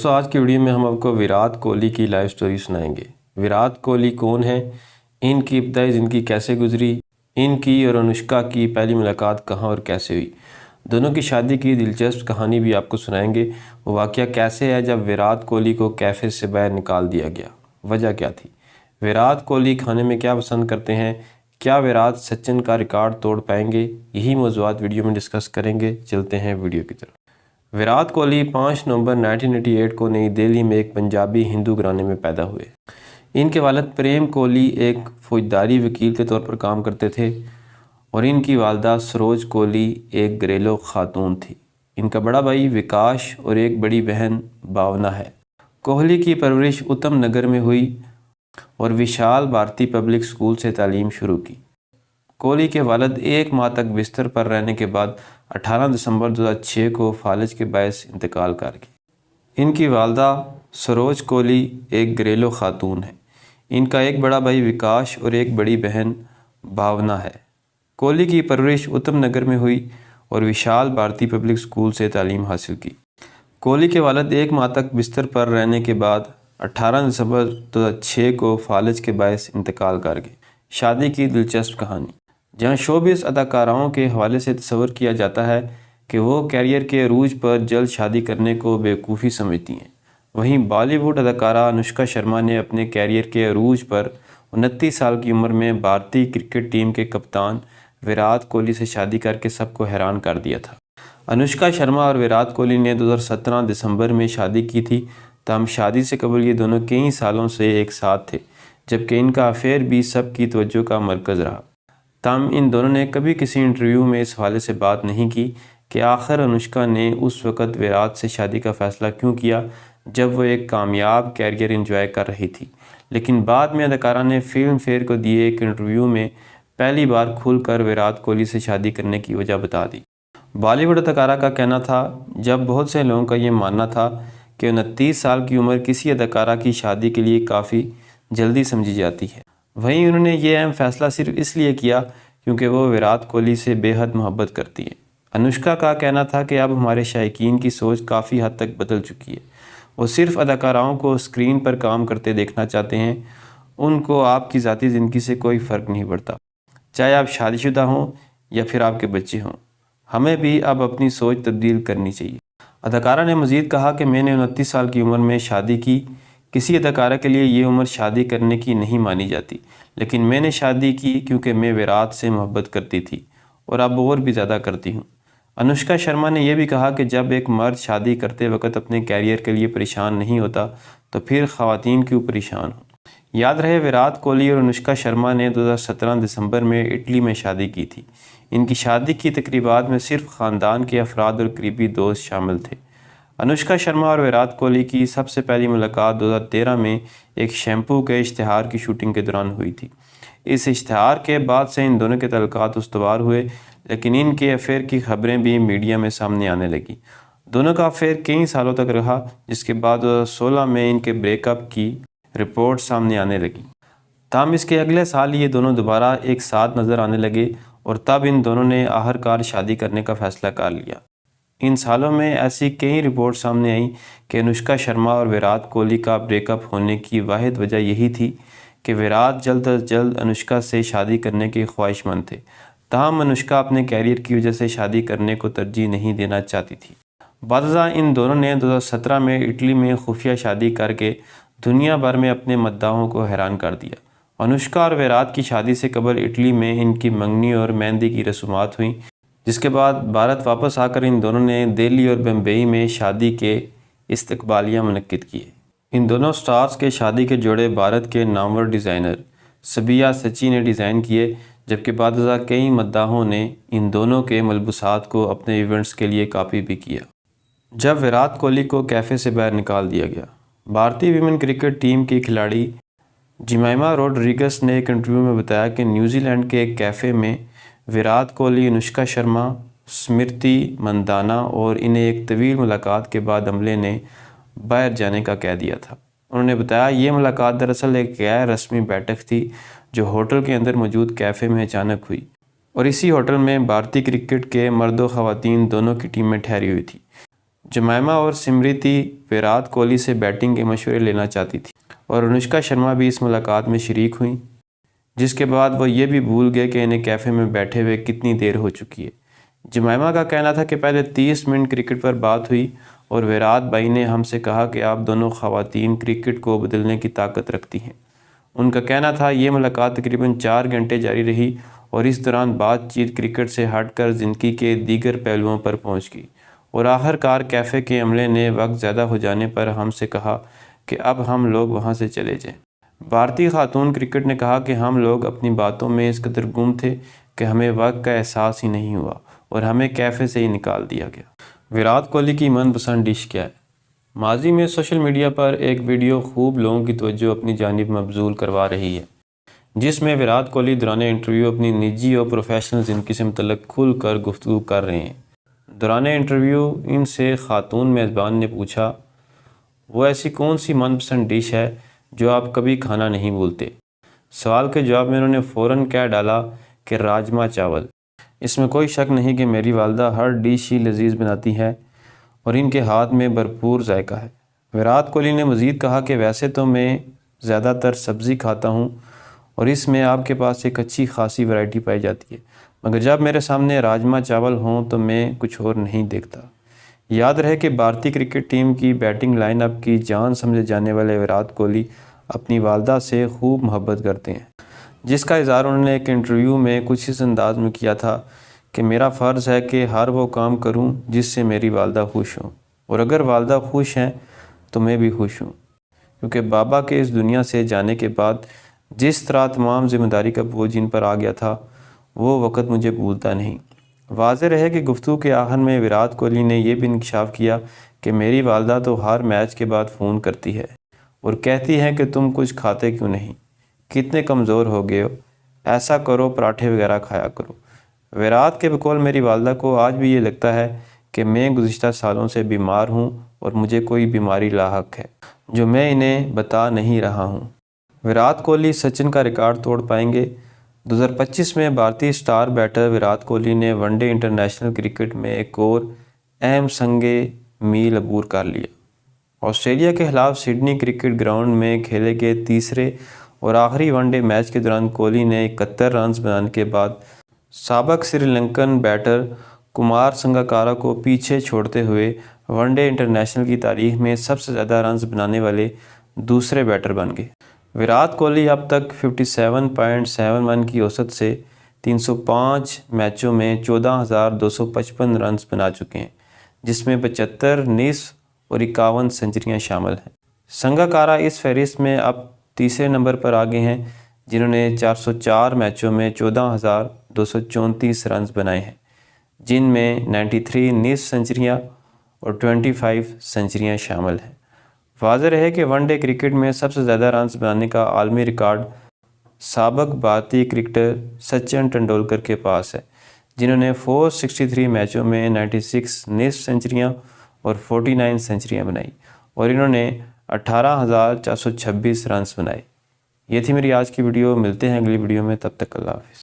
دوستوں آج کی ویڈیو میں ہم آپ کو ویرات کوہلی کی لائف سٹوری سنائیں گے۔ ویرات کوہلی کون ہیں، ان کی ابتدائی زندگی کیسے گزری، ان کی اور انوشکا کی پہلی ملاقات کہاں اور کیسے ہوئی، دونوں کی شادی کی دلچسپ کہانی بھی آپ کو سنائیں گے۔ وہ واقعہ کیسے ہے جب ویرات کوہلی کو کیفے سے باہر نکال دیا گیا، وجہ کیا تھی، ویرات کوہلی کھانے میں کیا پسند کرتے ہیں، کیا ویرات سچن کا ریکارڈ توڑ پائیں گے، یہی موضوعات ویڈیو میں ڈسکس کریں گے۔ چلتے ہیں ویڈیو کی طرف۔ ویرات کوہلی 5 نومبر 1988 کو نئی دہلی میں ایک پنجابی ہندو گھرانے میں پیدا ہوئے۔ ان کے والد پریم کوہلی ایک فوجداری وکیل کے طور پر کام کرتے تھے اور ان کی والدہ سروج کوہلی ایک گھریلو خاتون تھی۔ ان کا بڑا بھائی وکاش اور ایک بڑی بہن بھاونا ہے۔ کوہلی کی پرورش اتم نگر میں ہوئی اور وشال بھارتی پبلک اسکول سے تعلیم شروع کی۔ کوہلی کے والد 1 ماہ تک بستر پر رہنے کے بعد 18 دسمبر 2006 کو فالج کے باعث انتقال کر گئی۔ ان کی والدہ سروج کوہلی ایک گھریلو خاتون ہے۔ ان کا ایک بڑا بھائی وکاش اور ایک بڑی بہن بھاونا ہے۔ کوہلی کی پرورش اتم نگر میں ہوئی اور وشال بھارتی پبلک اسکول سے تعلیم حاصل کی۔ کوہلی کے والد 1 ماہ تک بستر پر رہنے کے بعد 18 دسمبر 2006 کو فالج کے باعث انتقال کر گئے۔ شادی کی دلچسپ کہانی، جہاں شوبز اداکاراؤں کے حوالے سے تصور کیا جاتا ہے کہ وہ کیریئر کے عروج پر جلد شادی کرنے کو بیوقوفی سمجھتی ہیں، وہیں بالی ووڈ اداکارہ انوشکا شرما نے اپنے کیریئر کے عروج پر 29 سال کی عمر میں بھارتی کرکٹ ٹیم کے کپتان ویرات کوہلی سے شادی کر کے سب کو حیران کر دیا تھا۔ انوشکا شرما اور ویرات کوہلی نے 2017 دسمبر میں شادی کی تھی، تاہم شادی سے قبل یہ دونوں کئی سالوں سے ایک ساتھ تھے، جبکہ ان کا افیئر بھی سب کی توجہ کا مرکز رہا۔ تاہم ان دونوں نے کبھی کسی انٹرویو میں اس حوالے سے بات نہیں کی کہ آخر انوشکا نے اس وقت ویرات سے شادی کا فیصلہ کیوں کیا جب وہ ایک کامیاب کیریئر انجوائے کر رہی تھی۔ لیکن بعد میں اداکارہ نے فلم فیئر کو دیے ایک انٹرویو میں پہلی بار کھل کر ویرات کوہلی سے شادی کرنے کی وجہ بتا دی۔ بالی ووڈ اداکارہ کا کہنا تھا، جب بہت سے لوگوں کا یہ ماننا تھا کہ 29 سال کی عمر کسی اداکارہ کی شادی کے لیے کافی جلدی سمجھی جاتی ہے، وہیں انہوں نے یہ اہم فیصلہ صرف اس لیے کیا کیونکہ وہ ویرات کوہلی سے بے حد محبت کرتی ہیں۔ انوشکا کا کہنا تھا کہ اب ہمارے شائقین کی سوچ کافی حد تک بدل چکی ہے، وہ صرف اداکاراؤں کو اسکرین پر کام کرتے دیکھنا چاہتے ہیں، ان کو آپ کی ذاتی زندگی سے کوئی فرق نہیں پڑتا، چاہے آپ شادی شدہ ہوں یا پھر آپ کے بچے ہوں، ہمیں بھی اب اپنی سوچ تبدیل کرنی چاہیے۔ اداکارہ نے مزید کہا کہ میں نے 29 سال کی عمر میں شادی کی، کسی اداکارہ کے لیے یہ عمر شادی کرنے کی نہیں مانی جاتی، لیکن میں نے شادی کی کیونکہ میں ویرات سے محبت کرتی تھی اور اب اور بھی زیادہ کرتی ہوں۔ انوشکا شرما نے یہ بھی کہا کہ جب ایک مرد شادی کرتے وقت اپنے کیریئر کے لیے پریشان نہیں ہوتا تو پھر خواتین کیوں پریشان ہوں۔ یاد رہے ویرات کوہلی اور انوشکا شرما نے 2017 دسمبر میں اٹلی میں شادی کی تھی۔ ان کی شادی کی تقریبات میں صرف خاندان کے افراد اور قریبی دوست شامل تھے۔ انوشکا شرما اور ویرات کوہلی کی سب سے پہلی ملاقات 2013 میں ایک شیمپو کے اشتہار کی شوٹنگ کے دوران ہوئی تھی۔ اس اشتہار کے بعد سے ان دونوں کے تعلقات استوار ہوئے، لیکن ان کے افیئر کی خبریں بھی میڈیا میں سامنے آنے لگیں۔ دونوں کا افیئر کئی سالوں تک رہا، جس کے بعد 2016 میں ان کے بریک اپ کی رپورٹ سامنے آنے لگی۔ تاہم اس کے اگلے سال یہ دونوں دوبارہ ایک ساتھ نظر آنے لگے اور تب ان دونوں نے آخرکار شادی کرنے کا فیصلہ کر لیا۔ ان سالوں میں ایسی کئی رپورٹ سامنے آئیں کہ انوشکا شرما اور ویرات کوہلی کا بریک اپ ہونے کی واحد وجہ یہی تھی کہ ویرات جلد از جلد انوشکا سے شادی کرنے کے خواہش مند تھے، تاہم انوشکا اپنے کیریئر کی وجہ سے شادی کرنے کو ترجیح نہیں دینا چاہتی تھی۔ بعد ازاں ان دونوں نے 2017 میں اٹلی میں خفیہ شادی کر کے دنیا بھر میں اپنے مداحوں کو حیران کر دیا۔ انوشکا اور ویرات کی شادی سے قبل اٹلی میں ان کی منگنی اور مہندی کی رسومات ہوئیں، جس کے بعد بھارت واپس آ کر ان دونوں نے دہلی اور بمبئی میں شادی کے استقبالیہ منعقد کیے۔ ان دونوں سٹارز کے شادی کے جوڑے بھارت کے نامور ڈیزائنر سبیہ سچی نے ڈیزائن کیے، جبکہ بعد ازاں کئی مداحوں نے ان دونوں کے ملبوسات کو اپنے ایونٹس کے لیے کاپی بھی کیا۔ جب ویرات کوہلی کو کیفے سے باہر نکال دیا گیا، بھارتی ویمن کرکٹ ٹیم کی کھلاڑی جیمیما روڈریگس نے ایک انٹرویو میں بتایا کہ نیوزی لینڈ کے ایک کیفے میں ویرات کوہلی، انوشکا شرما، سمرتی مندانا اور انہیں ایک طویل ملاقات کے بعد عملے نے باہر جانے کا کہہ دیا تھا۔ انہوں نے بتایا یہ ملاقات دراصل ایک غیر رسمی بیٹھک تھی جو ہوٹل کے اندر موجود کیفے میں اچانک ہوئی، اور اسی ہوٹل میں بھارتی کرکٹ کے مرد و خواتین دونوں کی ٹیمیں ٹھہری ہوئی تھی۔ جمائمہ اور سمرتی ویرات کوہلی سے بیٹنگ کے مشورے لینا چاہتی تھی اور انوشکا شرما بھی اس ملاقات میں شریک ہوئیں، جس کے بعد وہ یہ بھی بھول گئے کہ انہیں کیفے میں بیٹھے ہوئے کتنی دیر ہو چکی ہے۔ جمائمہ کا کہنا تھا کہ پہلے 30 منٹ کرکٹ پر بات ہوئی اور ویرات بھائی نے ہم سے کہا کہ آپ دونوں خواتین کرکٹ کو بدلنے کی طاقت رکھتی ہیں۔ ان کا کہنا تھا یہ ملاقات تقریباً 4 گھنٹے جاری رہی اور اس دوران بات چیت کرکٹ سے ہٹ کر زندگی کے دیگر پہلوؤں پر پہنچ گئی اور آخر کار کیفے کے عملے نے وقت زیادہ ہو جانے پر ہم سے کہا کہ اب ہم لوگ وہاں سے چلے جائیں۔ بھارتی خاتون کرکٹ نے کہا کہ ہم لوگ اپنی باتوں میں اس قدر گم تھے کہ ہمیں وقت کا احساس ہی نہیں ہوا اور ہمیں کیفے سے ہی نکال دیا گیا۔ ویرات کوہلی کی من پسند ڈش کیا ہے؟ ماضی میں سوشل میڈیا پر ایک ویڈیو خوب لوگوں کی توجہ اپنی جانب مبذول کروا رہی ہے، جس میں ویرات کوہلی دوران انٹرویو اپنی نجی اور پروفیشنل زندگی سے متعلق کھل کر گفتگو کر رہے ہیں۔ دوران انٹرویو ان سے خاتون میزبان نے پوچھا، وہ ایسی کون سی من پسند ڈش ہے جو آپ کبھی کھانا نہیں بھولتے؟ سوال کے جواب میں انہوں نے فوراً کہہ ڈالا کہ راجمہ چاول۔ اس میں کوئی شک نہیں کہ میری والدہ ہر ڈش ہی لذیذ بناتی ہے اور ان کے ہاتھ میں بھرپور ذائقہ ہے۔ ویرات کوہلی نے مزید کہا کہ ویسے تو میں زیادہ تر سبزی کھاتا ہوں اور اس میں آپ کے پاس ایک اچھی خاصی ورائٹی پائی جاتی ہے، مگر جب میرے سامنے راجمہ چاول ہوں تو میں کچھ اور نہیں دیکھتا۔ یاد رہے کہ بھارتی کرکٹ ٹیم کی بیٹنگ لائن اپ کی جان سمجھے جانے والے ویرات کوہلی اپنی والدہ سے خوب محبت کرتے ہیں، جس کا اظہار انہوں نے ایک انٹرویو میں کچھ اس انداز میں کیا تھا کہ میرا فرض ہے کہ ہر وہ کام کروں جس سے میری والدہ خوش ہوں، اور اگر والدہ خوش ہیں تو میں بھی خوش ہوں، کیونکہ بابا کے اس دنیا سے جانے کے بعد جس طرح تمام ذمہ داری کا بوجھ ان پر آ گیا تھا وہ وقت مجھے بھولتا نہیں۔ واضح رہے کہ گفتگو کے آخر میں ویرات کوہلی نے یہ بھی انکشاف کیا کہ میری والدہ تو ہر میچ کے بعد فون کرتی ہے اور کہتی ہے کہ تم کچھ کھاتے کیوں نہیں، کتنے کمزور ہو گئے ہو، ایسا کرو پراٹھے وغیرہ کھایا کرو۔ ویرات کے بقول میری والدہ کو آج بھی یہ لگتا ہے کہ میں گزشتہ سالوں سے بیمار ہوں اور مجھے کوئی بیماری لاحق ہے جو میں انہیں بتا نہیں رہا ہوں۔ ویرات کوہلی سچن کا ریکارڈ توڑ پائیں گے؟ 2025 میں بھارتی سٹار بیٹر ویرات کوہلی نے ون ڈے انٹرنیشنل کرکٹ میں ایک اور اہم سنگ میل عبور کر لیا۔ آسٹریلیا کے خلاف سڈنی کرکٹ گراؤنڈ میں کھیلے گئے تیسرے اور آخری ون ڈے میچ کے دوران کوہلی نے 71 رنز بنانے کے بعد سابق سری لنکن بیٹر کمار سنگاکارا کو پیچھے چھوڑتے ہوئے ون ڈے انٹرنیشنل کی تاریخ میں سب سے زیادہ رنز بنانے والے دوسرے بیٹر بن گئے۔ ویرات کوہلی اب تک 57.71 کی اوسط سے 305 میچوں میں 14,255 رنز بنا چکے ہیں، جس میں 75 نصف اور 51 سنچریاں شامل ہیں۔ سنگاکارا اس فہرست میں اب تیسرے نمبر پر آگے ہیں، جنہوں نے 404 میچوں میں 14,234 رنز بنائے ہیں، جن میں 93 نصف سنچریاں اور 25 سنچریاں شامل ہیں۔ واضح رہے کہ ون ڈے کرکٹ میں سب سے زیادہ رنز بنانے کا عالمی ریکارڈ سابق بھارتی کرکٹر سچن ٹنڈولکر کے پاس ہے، جنہوں نے 463 میچوں میں 96 نصف سنچریاں اور 49 سنچریاں بنائی اور انہوں نے 18,426 رنز بنائے۔ یہ تھی میری آج کی ویڈیو، ملتے ہیں اگلی ویڈیو میں، تب تک اللہ حافظ۔